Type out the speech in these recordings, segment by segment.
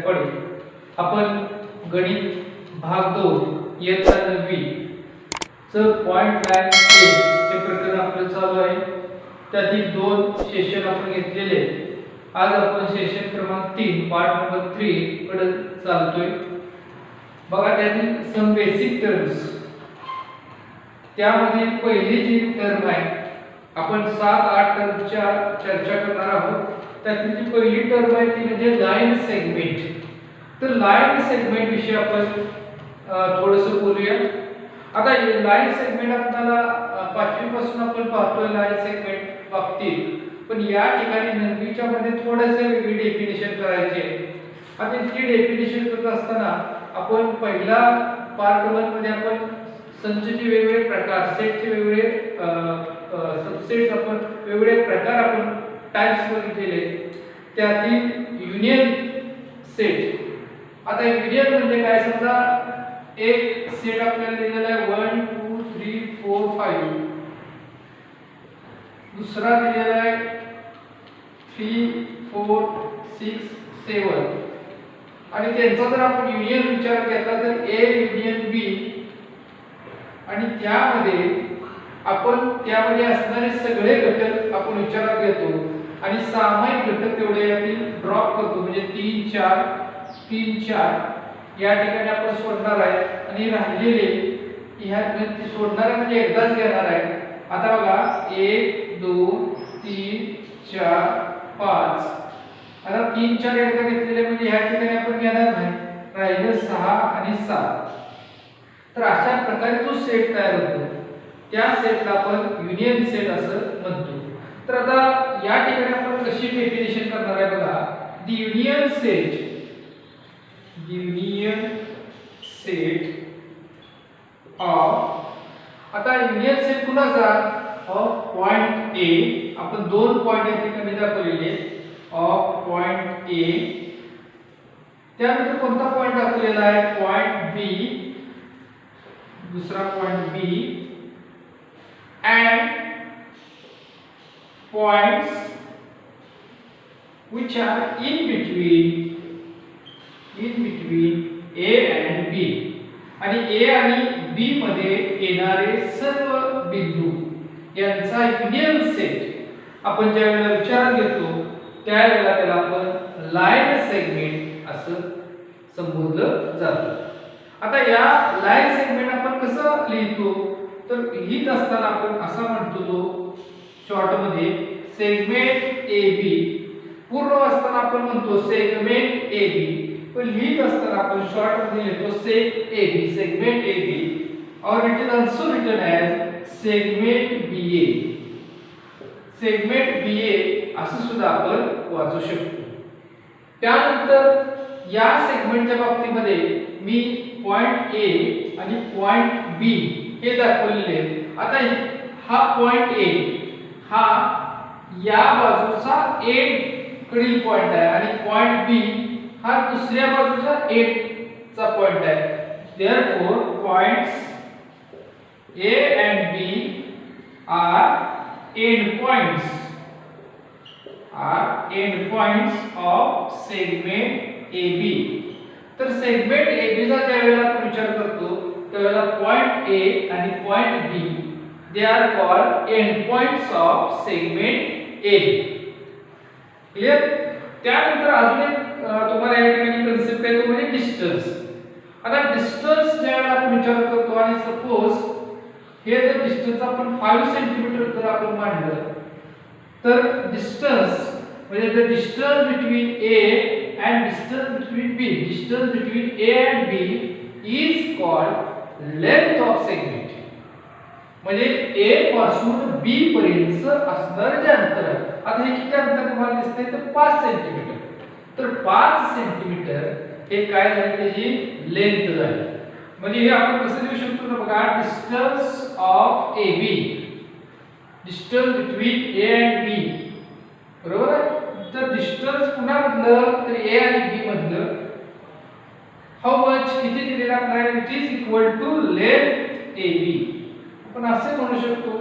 पडेल. आपण गणित भाग 2 इयत्ता 9वी च पॉइंट लाईन स्केल हे प्रकरण आपलं चालू आहे. त्यातील 2 सेशन आपण घेतलेले. आज आपण सेशन क्रमांक 3 पार्ट नंबर 3 कडे चालतोय. बघा त्यातील सम बेसिक टर्म्स, त्यामध्ये पहिली जी टर्म आहे, आपण 7-8 टर्मच्या चर्चा करणार आहोत. त्यातील जी पहिली टर्म आहे ती म्हणजे लाईन सेगमेंट. तर लाईन सेगमेंट विषयी आपण थोडंसं बोलूया. आता लाईन सेगमेंट आपल्याला 5वी पासून आपण पाहतोय लाईन सेगमेंट बाबतीत, पण या ठिकाणी 9वीच्या मध्ये थोडेसे वेगळी डेफिनेशन करायचे. आता ही डेफिनेशन करत असताना आपण पहिला पार्ट 1 मध्ये आपण संचचे वेगवेगळे प्रकार, सेटचे वेगवेगळे सबसेट्स, आपण वेगवेगळे प्रकार आपण टाइप्स बघितलेले. त्यातील युनियन सेट. आता युनियन म्हणजे काय, समजा एक सेट आपल्याला दिलेला आहे 1 2 3 4 5, दुसरा दिलेला आहे 3 4 6 7, आणि त्यांचा जर आपण युनियन विचार घेतला तर A युनियन B, आणि त्यामध्ये असणारे सगळे घटक आपण विचारात घेतो आणि सामायिक घटक तेवढे यातील ड्रॉप करतो. म्हणजे 3 4 3 4 या ठिकाणी आपण सोडणार आहे, आणि राहिलेले ह्या सोडणार म्हणजे एकदाच घेणार आहे. आता बघा 1 2 3 4 5, आता 3 4 एकदा घेतलेले म्हणजे ह्या ठिकाणी आपण घेणार नाही, राहिलं 6 आणि 7. तर अशा प्रकारे जो सेट तयार होतो त्या सेटला आपण युनियन सेट असं म्हणतो. तर आता या ठिकाणी आपण कशी डेफिनेशन करणार आहे बघा. द युनियन सेट ऑफ, आता युनियन सेट कुणाचा, ऑफ पॉइंट A, आपण 2 पॉइंट या ठिकाणी दाखवलेले, ऑफ पॉइंट A, त्यानंतर कोणता पॉइंट दाखवलेला आहे, पॉइंट B, दूसरा point B, and points which are in between A and B, आणि A आणि B मध्ये येणारे सर्व बिंदू यांचा युनियन सेट आपण ज्या वेळेला विचारात घेतो त्यावेळेला त्याला आपण लाईन सेगमेंट असं संबोधलं जातं. आता या लाईन सेगमेंट आपण कसं लिहितो, तर लिहित असताना आपण असा म्हणतो तो शॉर्ट मध्ये सेगमेंट AB. पूर्ण असताना आपण म्हणतो सेगमेंट AB, पण लिहित असताना आपण शॉर्ट मध्ये लिहितो segment AB, segment AB, or it is also written as segment BA. Segment BA असं सुद्धा आपण वाचू शकतो. त्यानंतर या सेगमेंटच्या बाबतीमध्ये मी पॉइंट A आणि पॉइंट B हे दाखवलेले. आता हा पॉइंट A हा या बाजूचा एंड कडील पॉइंट आहे, आणि पॉइंट B हा दुसऱ्या बाजूचा एंड चा पॉइंट आहे. Therefore points A and B are end points of segment AB. तर सेगमेंट AB चा ज्यावेळेला आपण विचार करतो त्यावेळेला पॉइंट A आणि point B they are called end points of segment AB. Clear. त्यानंतर अजून एक तुम्हाला या ठिकाणी कन्सेप्ट आहे तो म्हणजे डिस्टन्स. आता डिस्टन्स ज्यावेळेला आपण विचार करतो आणि सपोज हे जर डिस्टन्स आपण 5 सेंटीमीटर जर आपण मांडलं तर डिस्टन्स म्हणजे the distance between A and distance between B, distance between A and B is called length of segment. म्हणजे A पासून B पर्यंत असणारे जे अंतर आहे, आता हे किती अंतर तुम्हाला दिसतंय तर 5 सेंटीमीटर. तर 5 सेंटीमीटर हे काय झाले, त्याची लेंथ झाली. म्हणजे हे आपण कसं लिहू शकतो ना बघा, distance of AB, distance between A and B, बरोबर आहे. तर डिस्टन्स पुन्हा म्हटलं तर A आणि B मधलं हाऊ मच किती दिलेला आपल्याला, it is equal to length AB. आपण असे म्हणू शकतो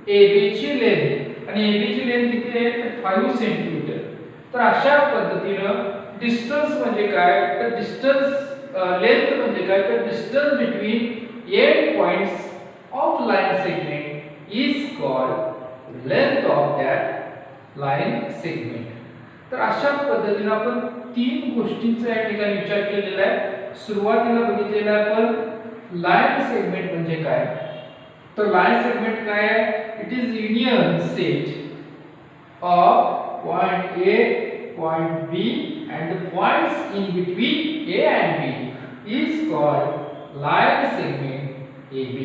AB ची लेंथ, आणि AB ची लेंथ किती आहे तर 5 सेंटीमीटर. तर अशा पद्धतीने डिस्टन्स म्हणजे काय तर डिस्टन्स लेंथ म्हणजे काय तर distance between end points of line segment is called length of that line segment. तर अशा पद्धतीने आपण तीन गोष्टींचा या ठिकाणी विचार केलेला आहे. सुरुवातीला बघितलेला आपण लाइन सेगमेंट म्हणजे काय. तर लाइन सेगमेंट काय आहे. It is union set of point A, point B and the points in between A and B is called line segment AB.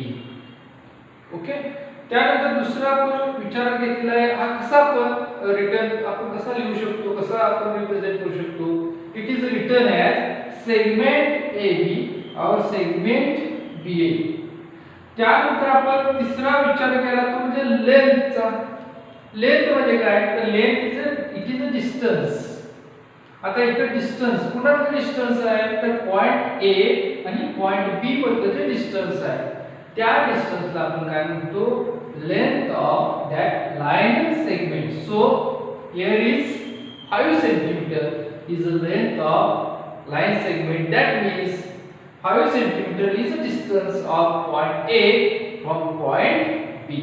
Okay. त्यानंतर दुसरा आपण विचारात घेतलेला आहे हा कसा आपण रिटर्न आपण कसा लिहू शकतो कसा आपण रिप्रेझेंट करू शकतो. It is written as segment AB और सेगमेंट BA. त्यानंतर आपण तिसरा विचार केला तो म्हणजे लेंथचा. लेंथ म्हणजे काय तर length it is a distance. आता इथे डिस्टन्स कुणाचं डिस्टन्स आहे तर पॉइंट ए आणि पॉइंट बी मधलं डिस्टन्स आहे त्या डिस्टन्सला आपण काय म्हणतो length of that line segment. So here is 5 centimetre is the length of line segment. That means 5 centimetre is the distance of point A from point B.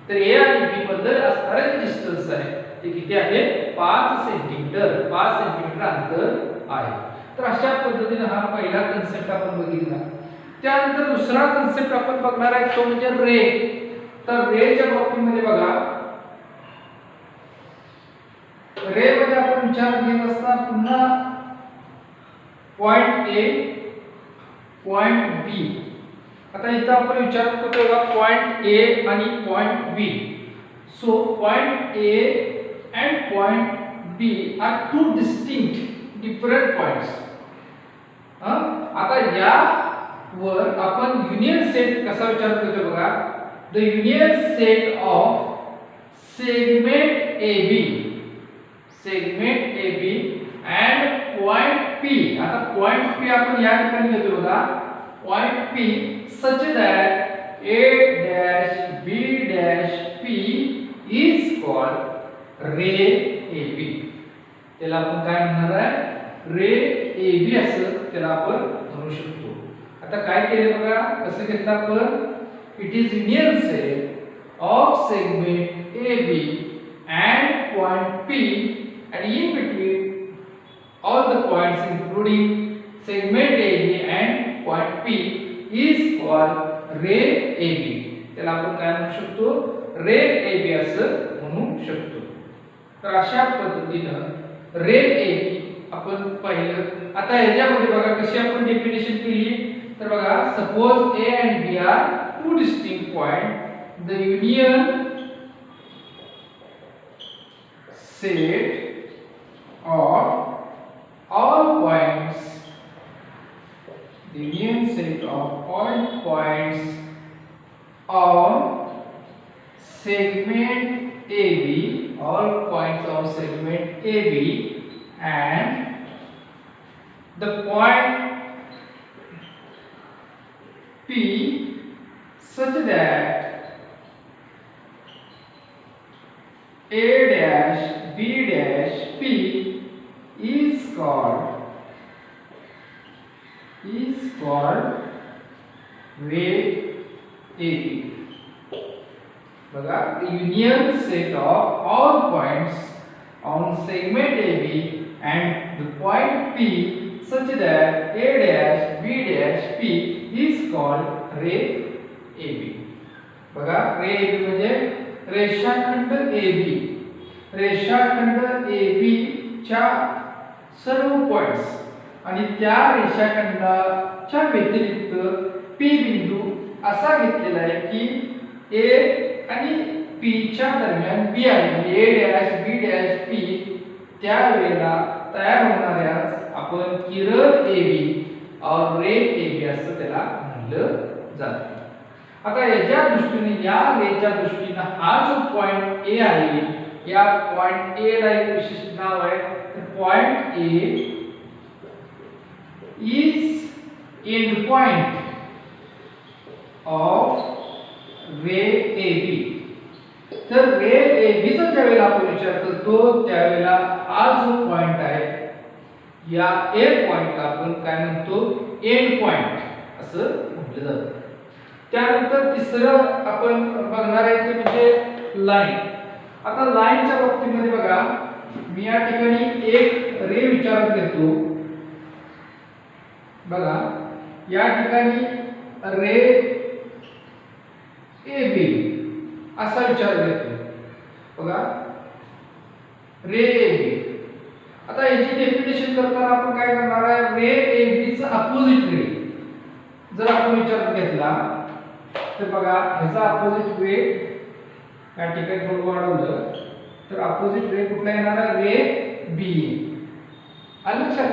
तर A आणि बी मधलं असणारे डिस्टन्स आहे ते किती आहे 5 सेंटीमीटर. 5 सेंटीमीटर अंतर आहे. तर अशा पद्धतीने हा पहिला कन्सेप्ट आपण बघितला. त्यानंतर दुसरा कन्सेप्ट आपण बघणार आहे तो म्हणजे रे. तर रेच्या बाबतीमध्ये बघा रे मध्ये आपण विचार घेत असता पुन्हा पॉइंट ए पॉइंट बी. आता इथं आपण विचार करतो बघा पॉइंट ए आणि point B. So point A and point B are two distinct different points. आता या वर आपण युनियन सेट कसा विचार करतो बघा. The union set of segment AB and point P. आता point P आपण या ठिकाणी घेतो बघा point P such that A dash B dash P is called ray AB. त्याला आपण काय म्हणणार आहे रे AB असं त्याला आपण म्हणू शकतो. आता काय केले बघा कसं घेतलं आपण it is union set of segment AB and point P and in between all the points including segment AB and point P is called ray AB. त्याला आपण काय म्हणू शकतो रे AB असं म्हणू शकतो. तर अशा पद्धतीने रे AB आपण पाहिलं. आता ह्याच्यामध्ये बघा कशी आपण डेफिनेशन केली तर बघा suppose A and B are two distinct points. The union set of all points on segment AB, all points of segment AB and the point P such that A dash B dash P is called ray AB. बघा the union set of all points on segment AB and the point P such that A dash B dash P is called ray AB. बघा रे AB म्हणजे रेषाखंड AB. रेषाखंड AB च्या सर्व points आणि त्या रेषाखंडाच्या व्यतिरिक्त P बिंदू असा घेतलेला आहे की A आणि P च्या दरम्यान B आहे A dash B dash P त्या वेळेला तयार होणाऱ्या आपण किरण AB और रे AB असं त्याला म्हटलं जातं. आता याच्या दृष्टीने या रेच्या दृष्टीने हा जो पॉइंट A आहे या पॉइंट A ला एक विशिष्ट नाव आहे. तर point A is end point of ray AB. तर रे AB चा ज्यावेळेला आपण विचार करतो त्यावेळेला हा जो पॉइंट आहे या ए पॉइंटला आपण काय म्हणतो, एंड पॉइंट असं म्हटलं जातं. त्यानंतर तिसरं आपण बघणार आहे ते म्हणजे लाईन. आता लाईनच्या बाबतीमध्ये बघा, मी या ठिकाणी एक रे विचारात घेतो. बघा या ठिकाणी रे ए बी असा विचार घेतो. बघा रे ए बी. आता याची डेफिनेशन करताना आपण काय करणार आहे, रे ए बी चा अपोजिट रे जर आपण विचारात घेतला तर बघा ह्याचा अपोजिट रे या ठिकाणी थोडं वाढवलं तर अपोजिट रे कुठला येणार आहे, रे बी. आलं लक्षात.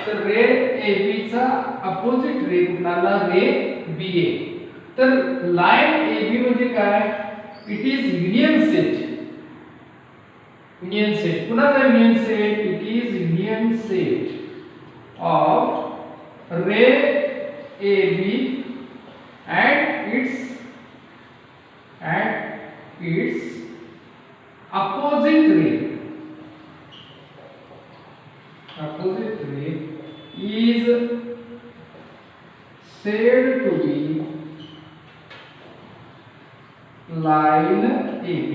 तर रे ए बी चा अपोजिट रे कुठला आला, रे बी ए. तर लाईन ए बी म्हणजे काय, it is union set. Union set कुणाचा union set, it is union set of ray A B and its opposite ray is said to be line AB.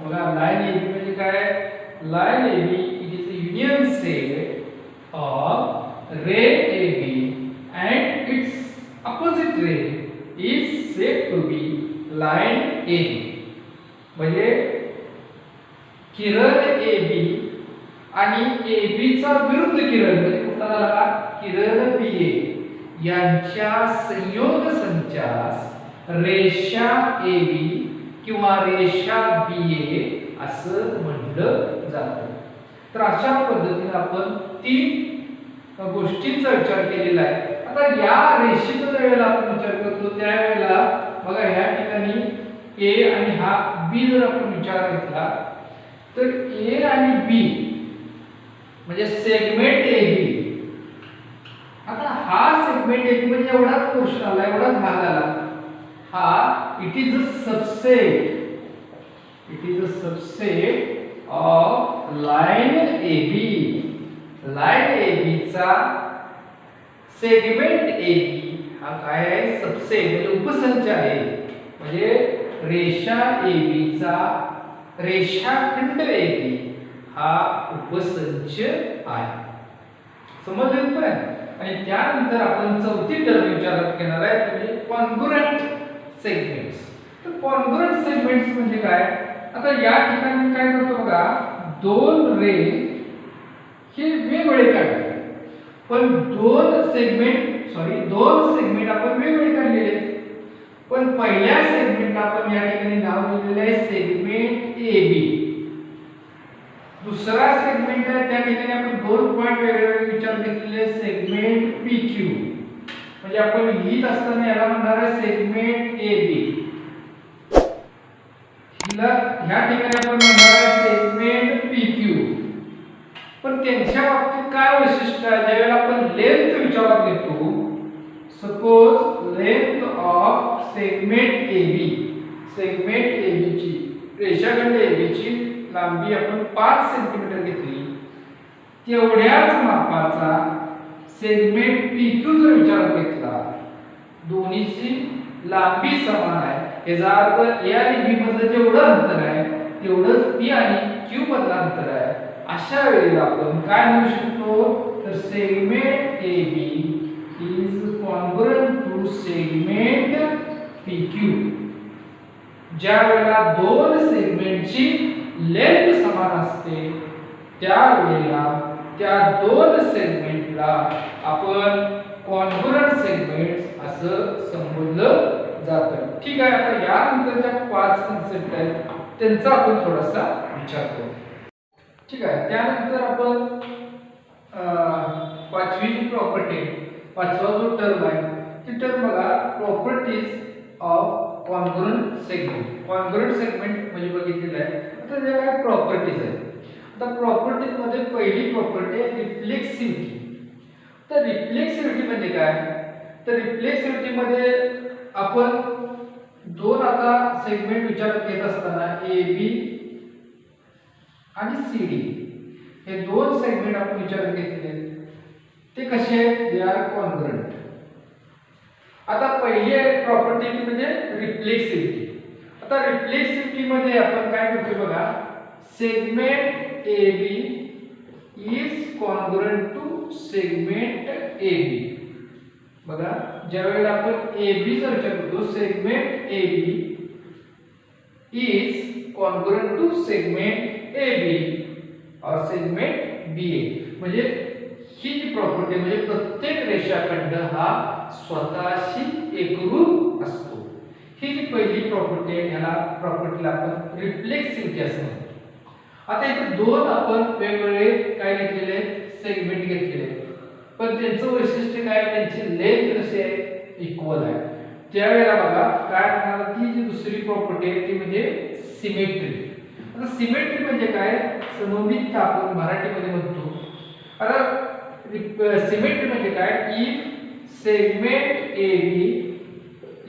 बघा line AB म्हणजे काय, line AB it is a union set of ray AB and its opposite ray is said to be line AB. म्हणजे किरण AB आणि AB चा विरुद्ध किरण म्हणजे कुठला झाला, किरण BA यांच्या संयोग संचास रेषा AB किंवा रेषा BA असं म्हटलं जातं. तर अशा पद्धतीने आपण तीन गोष्टींचा विचार केलेला आहे. आता या रेषेचा ज्यावेळेला आपण विचार करतो त्यावेळेला बघा ह्या ठिकाणी ए आणि हा बी जर आपण विचार घेतला तर ए आणि बी म्हणजे सेगमेंट ए बी. आता हा सेगमेंट ए बी म्हणजे एवढाच पोर्शन आला, एवढाच भाग आला. हा it is a subset, it is a subset of line A B. Line A B चा सेगमेंट ए बी हा काय आहे, सबसेट म्हणजे उपसंच आहे. म्हणजे रेषा ए बी चा रेषाखंड ए बी हा उपसंच आहे. समजलं पण. आणि त्यानंतर आपण चौथी टर्म विचारात घेणार आहे म्हणजे कॉन्ग्रुएंट सेगमेंट्स. तर कॉन्ग्रुएंट सेगमेंट्स म्हणजे काय, आता या ठिकाणी काय करतो बघा, दोन रे हे वेगवेगळे काढले पण दोन सेगमेंट आपण वेगवेगळे काढलेले. पण पहिल्या सेगमेंटला आपण या ठिकाणी नाव दिलेलं आहे सेगमेंट ए बी. दुसरा सेगमेंट आहे त्या ठिकाणी आपण दोन पॉइंट वेगवेगळे विचार घेतलेले, सेगमेंट पी क्यू. म्हणजे आपण लिहित असताना याला म्हणणार आहे सेगमेंट ए बी. हिला ह्या ठिकाणी आपण म्हणणार आहे सेगमेंट पी क्यू. पण त्यांच्या बाबतीत काय वैशिष्ट्य आहे, ज्यावेळेला आपण लेंथ विचारात घेतो, suppose length of segment A B, segment A B ची रेषाखंड ए बी ची लांबी आपण 5 सेंटीमीटर घेतली, तेवढ्याच मापाचा सेगमेंट पी क्यू जर विचारात घेतला, दोन्हीची लांबी समान आहे, याचा अर्थ ए आणि बी मधलं जेवढं अंतर आहे तेवढंच पी आणि क्यू मधलं अंतर आहे. अशा वेळेला आपण काय म्हणू शकतो, तर segment A B is congruent to segment P Q. ज्या वेळेला दोन सेगमेंटची लेंथ समान असते त्यावेळेला त्या दोन सेगमेंटला आपण कॉन्ग्रुएंट सेगमेंट्स असं संबोधलं जातं. ठीक आहे. आता यानंतरच्या 5 कन्सेप्ट आहेत त्यांचा आपण थोडासा विचार करू. ठीक आहे. त्यानंतर आपण पाचवी प्रॉपर्टी, पाचवा जो टर्म आहे ती टर्म बघा, properties of congruent segment. Congruent segment म्हणजे बघितलेलं आहे. आता जे काय प्रॉपर्टीज आहेत, आता प्रॉपर्टीज मध्ये पहिली प्रॉपर्टी आहे रिफ्लेक्सिव्हिटी. तर रिफ्लेक्सिव्हिटी म्हणजे काय, तर रिफ्लेक्सिव्हिटी मध्ये आपण दोन आता सेगमेंट विचारात घेत असताना ए बी आणि सी डी हे दोन सेगमेंट आपण विचारात घेतले. कसे आहेत दे आर कॉन्ग्रुएंट. आता पहिली प्रॉपर्टी म्हणजे रिफ्लेक्सिव्हिटी. आता रिफ्लेक्सिव्हिटी मध्ये आपण काय करतो बघा, segment AB is congruent to segment AB. बघा ज्यावेळेला आपण AB चा विचार करतो, segment AB is congruent to segment AB और सेगमेंट BA. म्हणजे ही जी प्रॉपर्टी म्हणजे प्रत्येक रेषाखंड हा स्वतःशी एकरूप असतो. ही जी पहिली प्रॉपर्टी आहे याला प्रॉपर्टीला आपण रिफ्लेक्सिव्हिटी असं म्हणतो. आता इथे दोन आपण वेगवेगळे काय घेतलेले सेगमेंट घेतलेले आहेत, पण त्यांचं वैशिष्ट्य काय, त्यांची लेंथ कशी आहे, इक्वल आहे. त्यावेळेला बघा काय म्हणणार, ती जी दुसरी प्रॉपर्टी आहे ती म्हणजे सिमेट्री. आता सिमेट्री म्हणजे काय, सममितता आपण मराठीमध्ये म्हणतो. आता सिमेट्री म्हणजे काय, if segment AB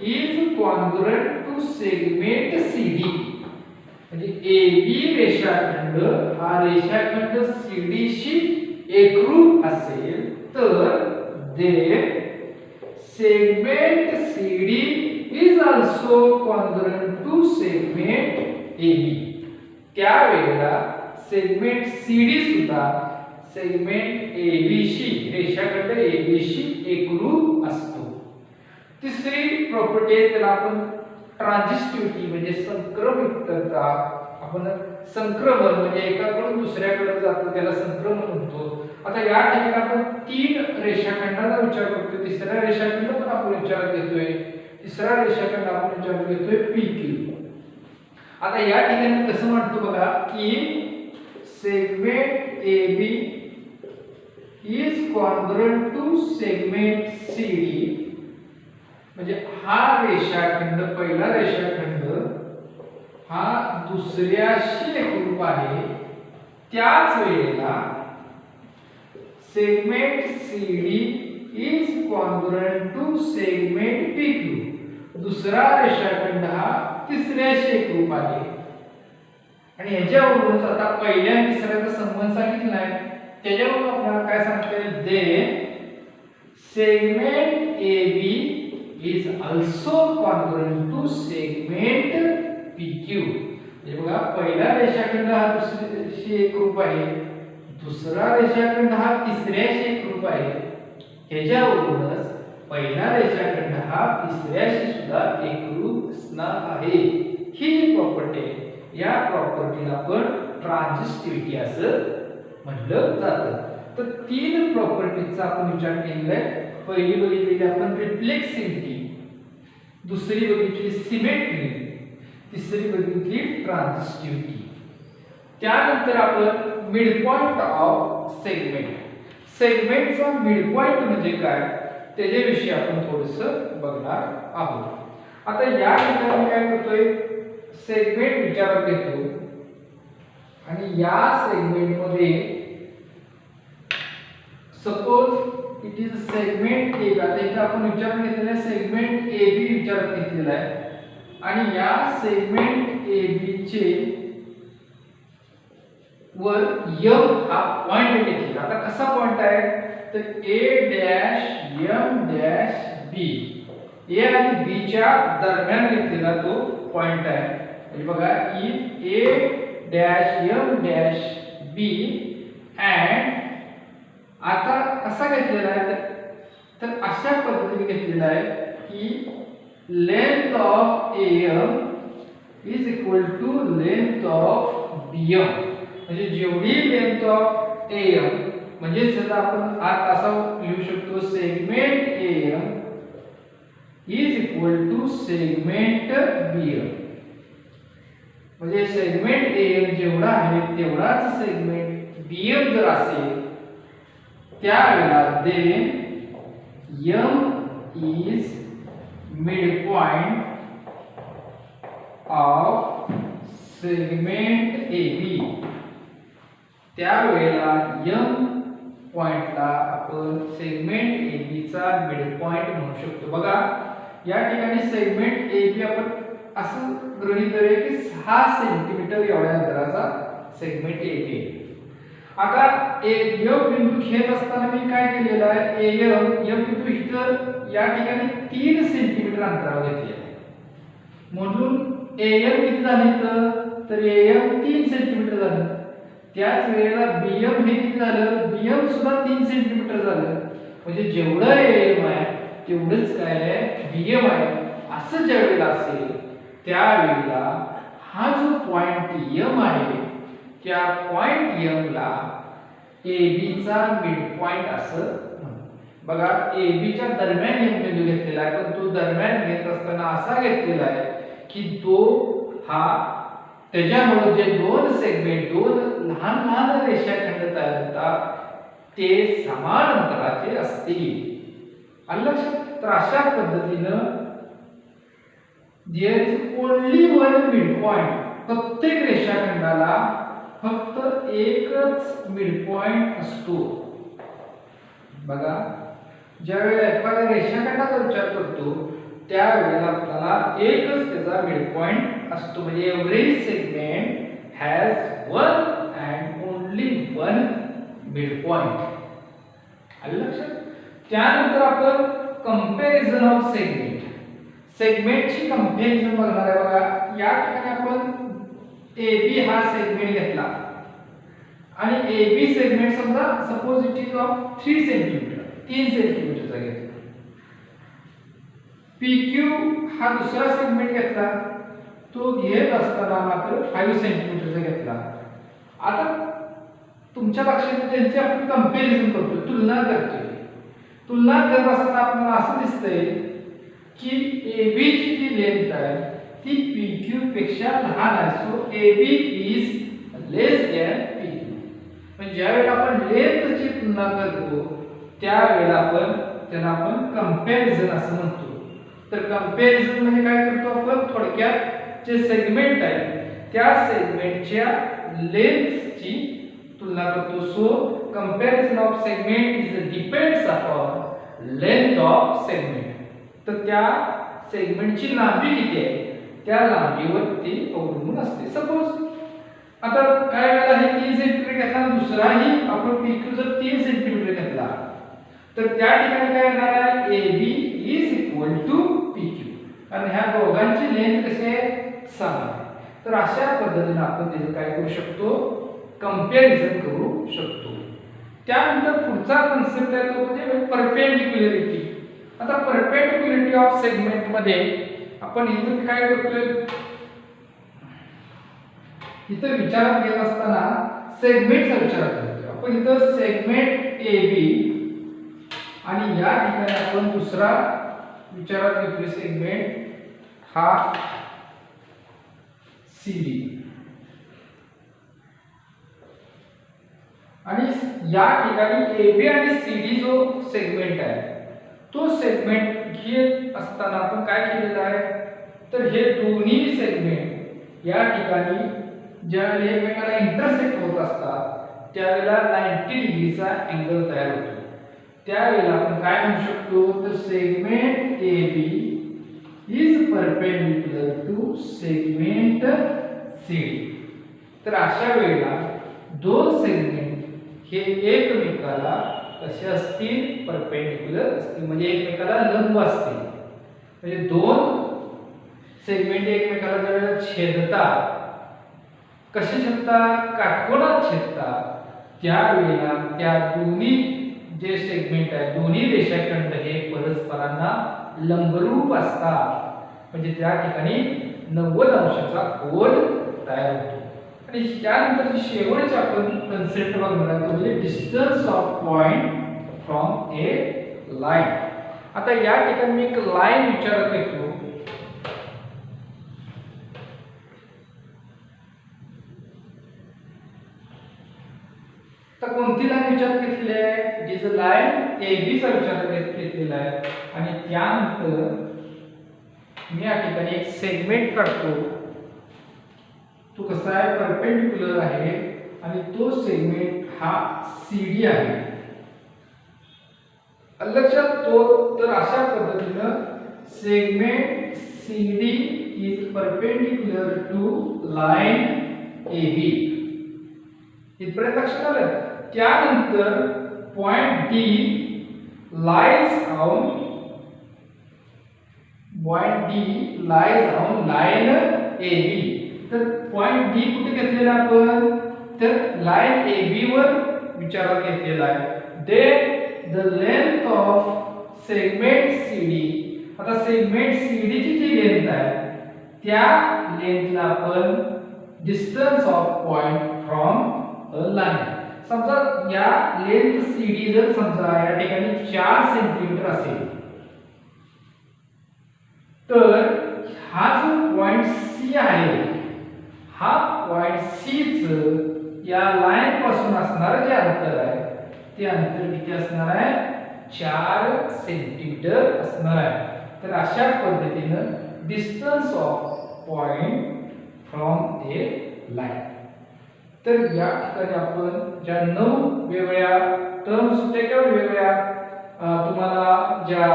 is congruent to segment CD. म्हणजे AB रेषाखंड हा रेषाखंड CD शी एकरूप असेल तर then segment CD is also congruent to segment AB. त्यावेळेला सेगमेंट CD सुद्धा सेगमेंट AB शी रेषाखंड AB शी एकरूप असतो. तिसरी प्रॉपर्टी आहे त्याला आपण ट्रान्झिस्टिव्हिटी म्हणजे संक्रमितता. आपण संक्रमण म्हणजे एकाकडून दुसऱ्याकडे जातो त्याला संक्रमण म्हणतो. आता या ठिकाणी आपण तीन रेषाखंडाचा विचार करतोय, तिसरा रेषाखंड पण आपण विचारात घेतोय, तिसरा रेषाखंड आपण विचारात घेतोय PQ. आता या ठिकाणी कसं म्हणतो बघा की segment AB is congruent to segment CD. म्हणजे हा रेषाखंड पहिला रेषाखंड हा दुसऱ्याशी एकरूप आहे. त्याच वेळेला segment CD is congruent to segment PQ. दुसरा रेषाखंड हा तिसऱ्याशी एकरूप आहे. आणि ह्याच्यावरून आता पहिल्या आणि तिसऱ्याचा संबंध सांगितला आहे, त्याच्यावरून आपल्याला काय सांगता येईल, दे segment AB is also congruent to segment PQ. म्हणजे बघा पहिला रेषाखंड हा दुसऱ्याशी एकरूप आहे, दुसरा रेषाखंड हा तिसऱ्याशी एकरूप आहे. ह्याच्यावरूनच पहिला रेषाखंड हा तिसऱ्याशी सुद्धा एकरूप असणार आहे. ही जी प्रॉपर्टी आहे या प्रॉपर्टीला आपण ट्रान्झिस्टिव्हिटी असं म्हटलं जातं. तर तीन प्रॉपर्टीचा आपण विचार केलेला आहे. पहिली बघितलेली आपण रिफ्लेक्सिव्हिटी, दुसरी बघितली सिमेट्री, तिसरी बघितली ट्रान्झिस्टिव्हिटी. त्यानंतर आपण मिड पॉइंट ऑफ सेगमेंट. सेगमेंटचा मिड पॉइंट म्हणजे काय त्याच्याविषयी आपण थोडंसं बघणार आहोत. आता या ठिकाणी काय करतोय, सेगमेंट विचारात घेतो आणि या सेगमेंट मध्ये suppose it is segment AB. आता इथे आपण विचारात घेतलेला आहे सेगमेंट AB विचारात घेतलेला आहे आणि या सेगमेंट AB चे वर M हा पॉइंट घेतलेला. आता कसा पॉइंट आहे तर A dash M dash B. A आणि B च्या दरम्यान घेतलेला तो पॉइंट आहे. म्हणजे बघा if A dash M dash B and आता कसा घेतलेला आहे तर अशा पद्धतीने घेतलेला आहे की length of AM is equal to length of BM. म्हणजे जेवढी लेंथ ऑफ AM म्हणजे जर आपण आत असा लिहू शकतो segment AM is equal to segment BM. म्हणजे सेगमेंट AM जेवढा आहे तेवढाच सेगमेंट BM जर असेल त्यावेळेला then M is midpoint of segment AB. त्यावेळेला M पॉइंटला आपण सेगमेंट AB चा मिड पॉइंट म्हणू शकतो. बघा या ठिकाणी सेगमेंट AB आपण असं गृहीत धरूया की 6 सेंटीमीटर एवढ्या अंतराचा सेगमेंट AB. आता एम बिंदू घेत असताना मी काय केलेलं आहे, एम बिंदू इथं या ठिकाणी 3 सेंटीमीटर अंतरावर घेतले आहे. म्हणून एम किती झाले तर एम 3 सेंटीमीटर झालं. त्याच वेळेला बीएम हे किती झालं, बीएम सुद्धा 3 सेंटीमीटर झालं. म्हणजे जेवढं एम आहे तेवढंच काय आहे बीएम आहे. असं ज्या वेळेला असेल त्यावेळेला हा जो पॉइंट एम आहे त्या पॉइंट एम ला AB चा मिड पॉइंट असं म्हणतात. बघा AB च्या दरम्यान एम बिंदू घेतलेला आहे, पण तो दरम्यान घेत असताना असा घेतलेला आहे की तो हा त्याच्यामुळे जे दोन सेगमेंट, दोन लहान लहान रेषाखंड तयार होतात ते समान अंतराचे असतील. आलं लक्षात? तर अशा पद्धतीनं there is only one mid point. प्रत्येक रेषाखंडाला फक्त एकच मिड पॉइंट असतो. बघा ज्यावेळेला एखाद्या रेषाखंडाचा विचार करतो त्यावेळेला आपल्याला एकच त्याचा मिड पॉइंट असतो. म्हणजे every segment has one and only one mid point. आलं लक्षात? त्यानंतर आपण कंपॅरिझन ऑफ सेगमेंट, सेगमेंटची कंपॅरिझन बघणार आहे. बघा या ठिकाणी आपण AB हा सेगमेंट घेतला आणि AB सेगमेंट समजा suppose it is of 3 centimetre, 3 सेंटीमीटरचा घेतला. PQ हा दुसरा सेगमेंट घेतला, तो घेत असताना मात्र 5 सेंटीमीटरचा घेतला. आता तुमच्या लक्षात त्यांची आपण कंपॅरिझन करतो, तुलना करतोय. तुलना करत असताना आपल्याला असं दिसतंय की AB ची जी लेंथ आहे ती PQ पेक्षा लहान आहे. So AB is less than PQ. म्हणजे ज्यावेळेला आपण लेंथची तुलना करतो त्यावेळेला त्याला आपण कंपॅरिझन असं म्हणतो. तर कंपॅरिझन म्हणजे काय करतो आपण, थोडक्यात जे सेगमेंट आहे त्या सेगमेंटच्या लेंथची तुलना करतो. So comparison of segment is depends upon length of segment. तर त्या सेगमेंटची लांबी किती आहे त्या लांबीवर ती अवलंबून असते. सपोज आता काय वेळेला हे 3 सेंटीमीटर घेतला, दुसराही आपण PQ जर 3 सेंटीमीटर घेतला तर त्या ठिकाणी काय येणार आहे, AB is equal to PQ. कारण ह्या दोघांची लेंथ कशी आहे, समान आहे. तर अशा पद्धतीने आपण त्याचं काय करू शकतो, कंपॅरिझन करू शकतो. त्यानंतर पुढचा कन्सेप्ट आहे तो म्हणजे परपेंडिक्युलरिटी. आता परपेंडिक्युलरिटी ऑफ सेगमेंट मध्ये आपण इथं काय करतोय, इथं विचारात घेत असताना सेगमेंटचा विचार करतोय आपण. इथं सेगमेंट AB आणि या ठिकाणी आपण दुसरा विचारात घेतोय सेगमेंट हा CD. आणि या ठिकाणी AB आणि CD जो सेगमेंट आहे तो सेगमेंट घेत असताना आपण काय केलेलं आहे, तर हे दोन्ही सेगमेंट या ठिकाणी ज्यावेळेला एकमेकांना इंटरसेक्ट होत असतात त्यावेळेला 90 डिग्रीचा अँगल तयार होतो. त्यावेळेला आपण काय म्हणू शकतो, तर segment AB is perpendicular to segment CD. तर अशा वेळेला दोन सेगमेंट हे एकमेकाला कसे असतील, परपेंडिक्युलर असतील. म्हणजे एकमेकाला लंब असतील. म्हणजे दोन सेगमेंट एकमेकाला ज्यावेळेला छेदतात, कसे छेदतात, काटकोनात छेदतात, त्यावेळेला त्या दोन्ही जे सेगमेंट आहे, दोन्ही रेषाखंड हे परस्परांना लंबरूप असतात. म्हणजे त्या ठिकाणी 90 अंशाचा कोन तयार होतो. आणि त्यानंतर शेवटची आपण कन्सेप्ट बघणार आहोत म्हणजे distance of point from A line. आता या ठिकाणी मी एक लाईन विचारत येतो. तर कोणती लाईन विचारात घेतलेली आहे, जी लाईन AB चा विचारात घेतलेला आहे. आणि त्यानंतर मी या ठिकाणी एक सेगमेंट काढतो. तो कसा आहे, परपेंडिक्युलर आहे आणि तो सेगमेंट हा CD आहे. लक्षात तो तर अशा पद्धतीनं segment CD is perpendicular to line AB. इथपर्यंत लक्षात आलं. त्यानंतर point D lies on line A B. तर पॉइंट डी कुठे घेतलेला आपण, तर लाइन ए बी वर विचारात घेतलेला आहे. Then the length of segment C D. आता सेगमेंट सीडी ची जी लेंथ आहे त्या लेंथला आपण distance of point from a line. समजा या लेंथ सीडी जर समजा या ठिकाणी 4 सेंटीमीटर असेल तर हा जो पॉइंट सी आहे हा पॉइंट सी च या लाइन पासून असणारे जे अंतर आहे ते अंतर किती असणार आहे, 4 सेंटीमीटर असणार आहे. तर अशा पद्धतीने distance of point from A line. तर या ठिकाणी आपण ज्या 9 वेगवेगळ्या टर्म्स होत्या किंवा वेगवेगळ्या तुम्हाला ज्या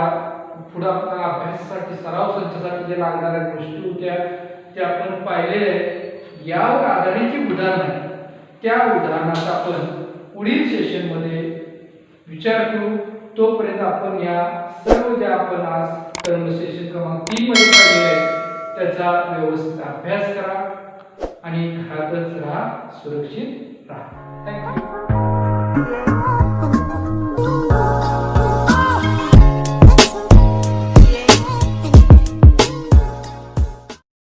पुढे आपल्या अभ्यासासाठी सराव संचासाठी जे लागणाऱ्या गोष्टी होत्या त्या आपण पाहिलेल्या आहेत. यावर आधारित जी उदाहरण आहे त्या उदाहरणाचा आपण पुढील सेशन मध्ये विचार करू. तोपर्यंत आपण या सर्व ज्या आपण आज टर्म सेशन क्रमांक 3 मध्ये पाहिलेले आहे त्याचा व्यवस्थित अभ्यास करा आणि घरातच राहा, सुरक्षित राहा. थँक्यू.